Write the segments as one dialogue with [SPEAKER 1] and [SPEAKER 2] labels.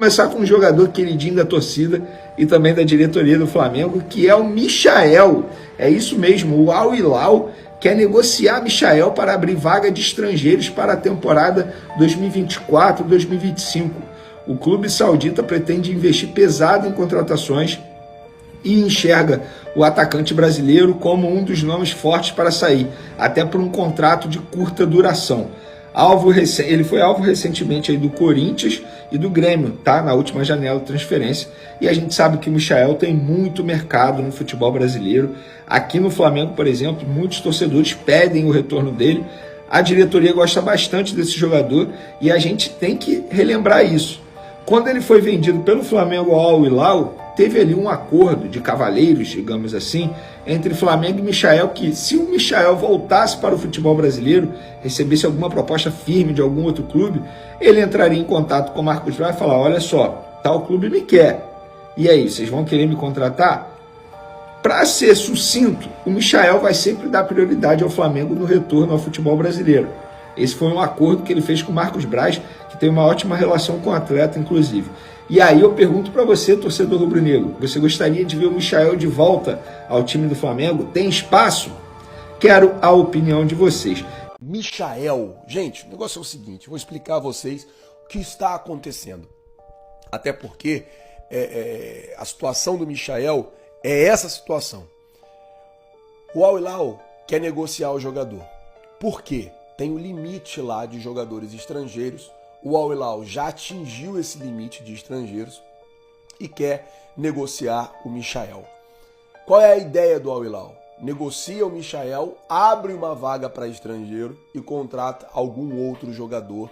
[SPEAKER 1] começar com um jogador queridinho da torcida e também da diretoria do Flamengo, que é o Michael. É isso mesmo, o Al Hilal quer negociar Michael para abrir vaga de estrangeiros para a temporada 2024-2025. O clube saudita pretende investir pesado em contratações e enxerga o atacante brasileiro como um dos nomes fortes para sair, até por um contrato de curta duração. Ele foi alvo recentemente aí do Corinthians e do Grêmio, tá? Na última janela de transferência. E a gente sabe que o Michael tem muito mercado no futebol brasileiro. Aqui no Flamengo, por exemplo, muitos torcedores pedem o retorno dele. A diretoria gosta bastante desse jogador e a gente tem que relembrar isso. Quando ele foi vendido pelo Flamengo ao Al Hilal, teve ali um acordo de cavaleiros, digamos assim, entre Flamengo e Michael, que se o Michael voltasse para o futebol brasileiro, recebesse alguma proposta firme de algum outro clube, ele entraria em contato com o Marcos Braz e falar: olha só, tal clube me quer. E aí, vocês vão querer me contratar? Para ser sucinto, o Michael vai sempre dar prioridade ao Flamengo no retorno ao futebol brasileiro. Esse foi um acordo que ele fez com o Marcos Braz, que tem uma ótima relação com o atleta, inclusive. E aí eu pergunto para você, torcedor rubro-negro, você gostaria de ver o Michael de volta ao time do Flamengo? Tem espaço? Quero a opinião de vocês.
[SPEAKER 2] Michael, gente, o negócio é o seguinte, vou explicar a vocês o que está acontecendo. Até porque a situação do Michael é essa situação. O Al Hilal quer negociar o jogador. Por quê? Tem um limite lá de jogadores estrangeiros. O Al Hilal já atingiu esse limite de estrangeiros e quer negociar o Michael. Qual é a ideia do Al Hilal? Negocia o Michael, abre uma vaga para estrangeiro e contrata algum outro jogador,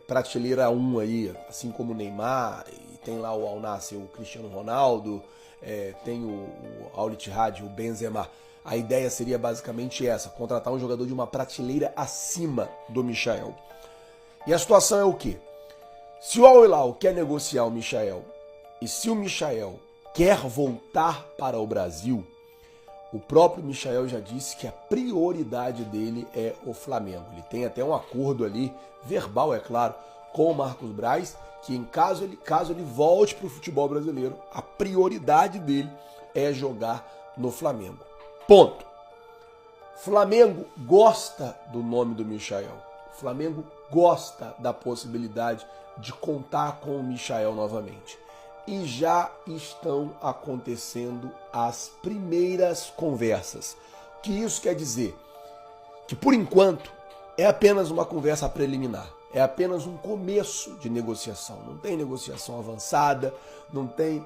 [SPEAKER 2] prateleira 1 aí, assim como o Neymar, e tem lá o Al Nassr, o Cristiano Ronaldo, tem o Al Ittihad, o Benzema. A ideia seria basicamente essa, contratar um jogador de uma prateleira acima do Michael. E a situação é o quê? Se o Al Hilal quer negociar o Michael e se o Michael quer voltar para o Brasil, o próprio Michael já disse que a prioridade dele é o Flamengo. Ele tem até um acordo ali, verbal é claro, com o Marcos Braz, que em caso ele volte para o futebol brasileiro, a prioridade dele é jogar no Flamengo. Ponto. Flamengo gosta do nome do Michael. O Flamengo gosta da possibilidade de contar com o Michael novamente. E já estão acontecendo as primeiras conversas. O que isso quer dizer? Que por enquanto é apenas uma conversa preliminar. É apenas um começo de negociação. Não tem negociação avançada, não tem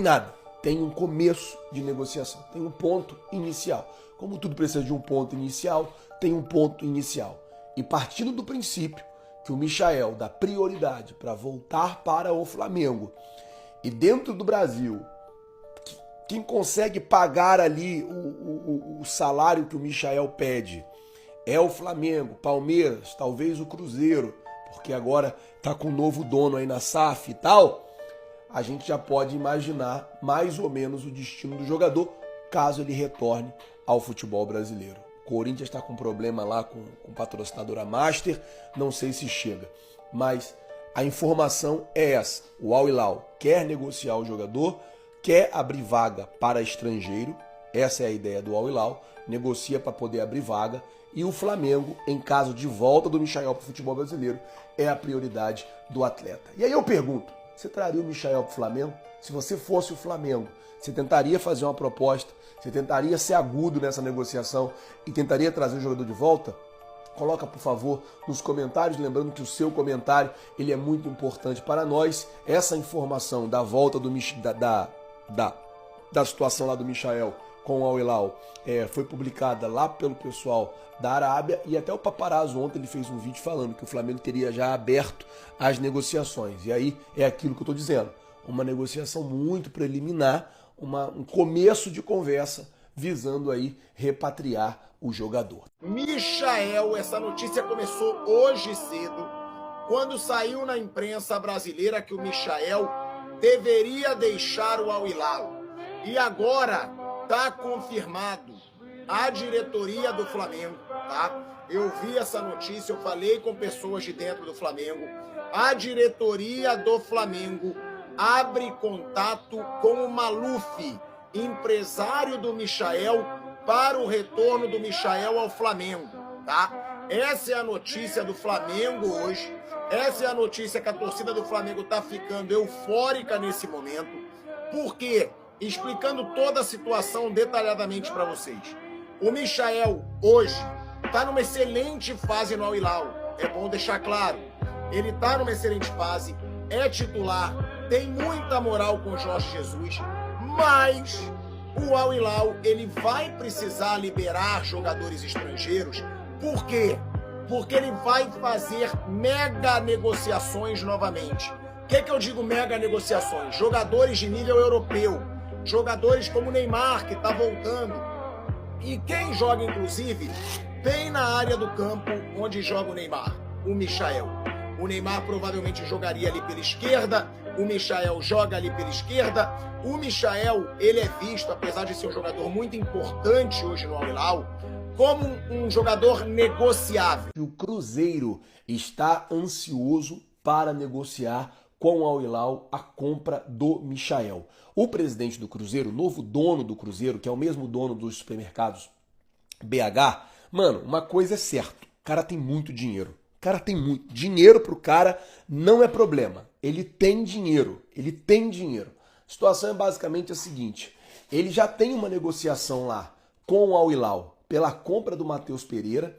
[SPEAKER 2] nada. Tem um começo de negociação, tem um ponto inicial. Como tudo precisa de um ponto inicial, tem um ponto inicial. E partindo do princípio que o Michael dá prioridade para voltar para o Flamengo e dentro do Brasil, quem consegue pagar ali o salário que o Michael pede é o Flamengo, Palmeiras, talvez o Cruzeiro, porque agora está com um novo dono aí na SAF e tal, a gente já pode imaginar mais ou menos o destino do jogador caso ele retorne ao futebol brasileiro. O Corinthians está com problema lá com o patrocinador a Master, não sei se chega, mas a informação é essa. O Al Hilal quer negociar o jogador, quer abrir vaga para estrangeiro, essa é a ideia do Al Hilal, negocia para poder abrir vaga, e o Flamengo, em caso de volta do Michael para o futebol brasileiro, é a prioridade do atleta. E aí eu pergunto, você traria o Michael para o Flamengo? Se você fosse o Flamengo, você tentaria fazer uma proposta? Você tentaria ser agudo nessa negociação e tentaria trazer o jogador de volta? Coloca, por favor, nos comentários, lembrando que o seu comentário ele é muito importante para nós. Essa informação da volta da situação lá do Michael com o Al Hilal foi publicada lá pelo pessoal da Arábia e até o Paparazzo ontem ele fez um vídeo falando que o Flamengo teria já aberto as negociações. E aí é aquilo que eu estou dizendo, uma negociação muito preliminar, um começo de conversa visando aí repatriar o jogador.
[SPEAKER 3] Michael, essa notícia começou hoje cedo, quando saiu na imprensa brasileira que o Michael deveria deixar o Al Hilal. E agora está confirmado. A diretoria do Flamengo, tá? eu vi essa notícia, eu falei com pessoas de dentro do Flamengo. A diretoria do Flamengo abre contato com o Maluf, empresário do Michael, para o retorno do Michael ao Flamengo, tá? Essa é a notícia do Flamengo hoje. Essa é a notícia que a torcida do Flamengo está ficando eufórica nesse momento. Por quê? Explicando toda a situação detalhadamente para vocês. O Michael hoje está numa excelente fase no Al Hilal. É bom deixar claro. Ele está numa excelente fase, é titular, tem muita moral com o Jorge Jesus, mas o Al Hilal ele vai precisar liberar jogadores estrangeiros. Por quê? Porque ele vai fazer mega negociações novamente. O que eu digo mega negociações? Jogadores de nível europeu, jogadores como o Neymar, que está voltando. E quem joga, inclusive, bem na área do campo onde joga o Neymar? O Michael. O Neymar provavelmente jogaria ali pela esquerda, o Michael joga ali pela esquerda. O Michael, ele é visto, apesar de ser um jogador muito importante hoje no Al Hilal, como um jogador negociável.
[SPEAKER 2] O Cruzeiro está ansioso para negociar com o Al Hilal a compra do Michael. O presidente do Cruzeiro, o novo dono do Cruzeiro, que é o mesmo dono dos supermercados BH, mano, uma coisa é certa, o cara tem muito dinheiro. O cara tem muito dinheiro, pro cara não é problema. Ele tem dinheiro, ele tem dinheiro. A situação é basicamente a seguinte: ele já tem uma negociação lá com o Al Hilal pela compra do Matheus Pereira,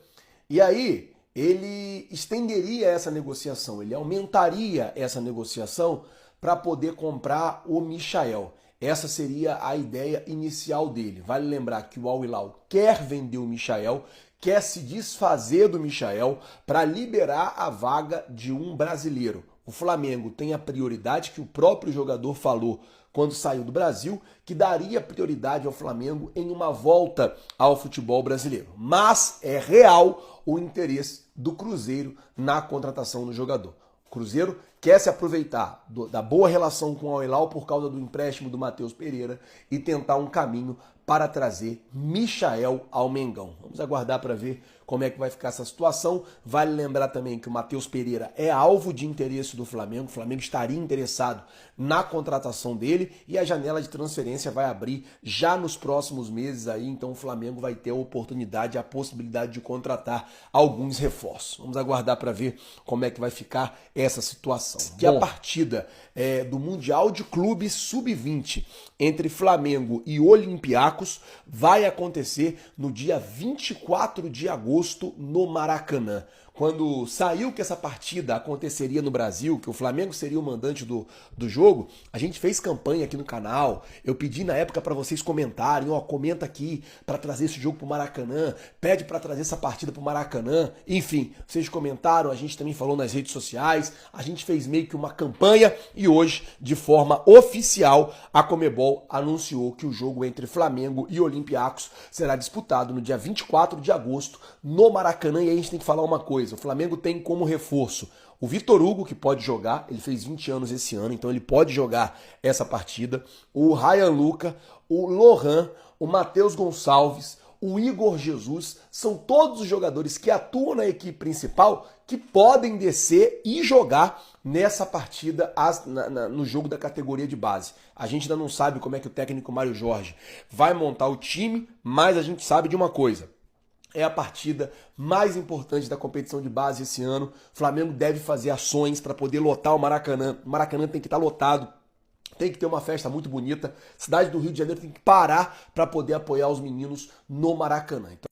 [SPEAKER 2] e aí ele estenderia essa negociação, ele aumentaria essa negociação para poder comprar o Michael. Essa seria a ideia inicial dele. Vale lembrar que o Al Hilal quer vender o Michael, quer se desfazer do Michael para liberar a vaga de um brasileiro. O Flamengo tem a prioridade que o próprio jogador falou quando saiu do Brasil, que daria prioridade ao Flamengo em uma volta ao futebol brasileiro. Mas é real o interesse do Cruzeiro na contratação do jogador. O Cruzeiro quer se aproveitar da boa relação com o Al Hilal por causa do empréstimo do Matheus Pereira e tentar um caminho para trazer Michael ao Mengão. Vamos aguardar para ver como é que vai ficar essa situação. Vale lembrar também que o Matheus Pereira é alvo de interesse do Flamengo. O Flamengo estaria interessado na contratação dele e a janela de transferência vai abrir já nos próximos meses aí. Então o Flamengo vai ter a oportunidade, a possibilidade de contratar alguns reforços. Vamos aguardar para ver como é que vai ficar essa situação. Que a partida do Mundial de Clubes Sub-20 entre Flamengo e Olympiacos vai acontecer no dia 24 de agosto no Maracanã. Quando saiu que essa partida aconteceria no Brasil, que o Flamengo seria o mandante do jogo, a gente fez campanha aqui no canal. Eu pedi na época para vocês comentarem, ó, comenta aqui para trazer esse jogo pro Maracanã, pede para trazer essa partida pro Maracanã. Enfim, vocês comentaram, a gente também falou nas redes sociais, a gente fez meio que uma campanha e hoje, de forma oficial, a Conmebol anunciou que o jogo entre Flamengo e Olympiacos será disputado no dia 24 de agosto no Maracanã. E aí a gente tem que falar uma coisa: o Flamengo tem como reforço o Vitor Hugo, que pode jogar, ele fez 20 anos esse ano, então ele pode jogar essa partida, o Ryan Lucca, o Lohan, o Matheus Gonçalves, o Igor Jesus, são todos os jogadores que atuam na equipe principal que podem descer e jogar nessa partida no jogo da categoria de base. A gente ainda não sabe como é que o técnico Mário Jorge vai montar o time, mas a gente sabe de uma coisa: é a partida mais importante da competição de base esse ano. O Flamengo deve fazer ações para poder lotar o Maracanã. O Maracanã tem que estar lotado, tem que ter uma festa muito bonita. A cidade do Rio de Janeiro tem que parar para poder apoiar os meninos no Maracanã. Então,